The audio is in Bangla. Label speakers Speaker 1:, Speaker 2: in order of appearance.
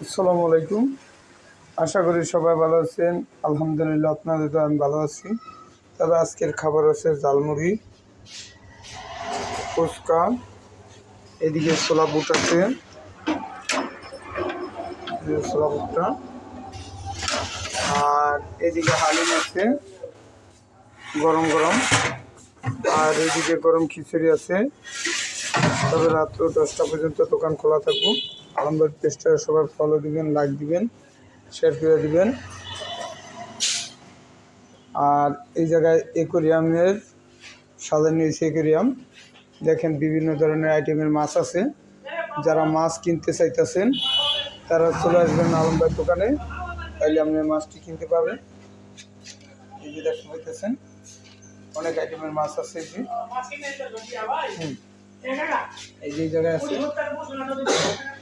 Speaker 1: আসসালামু আলাইকুম। আশা করি সবাই ভালো আছেন। আলহামদুলিল্লাহ, আপনাদের তো আমি ভালো আছি। তবে আজকের খাবার আছে ঝালমুড়ি, ফুচকা, এদিকে ছোলা বুট আছে, ছোলা বুটটা, আর এদিকে হালিম আছে গরম গরম, আর এদিকে গরম খিচুড়ি আছে। তবে রাত্র 10টা পর্যন্ত দোকান খোলা থাকবো। আলমবাগ পেজটা সবাই ফলো দিবেন, লাইক দিবেন, শেয়ার করে দিবেন। আর এই জায়গায় অ্যাকোয়ারিয়ামের সাজানো হয়েছে অ্যাকোয়ারিয়াম। দেখেন বিভিন্ন ধরনের আইটেমের মাছ আছে। যারা মাছ কিনতে চাইতেছেন তারা চলে আসবেন আলমবাগ দোকানে, তাইলে আপনি মাছটি কিনতে পারবেন। এই যে দেখতে পাইতেছেন অনেক আইটেমের মাছ আছে। এই যে এই জায়গায় আছে।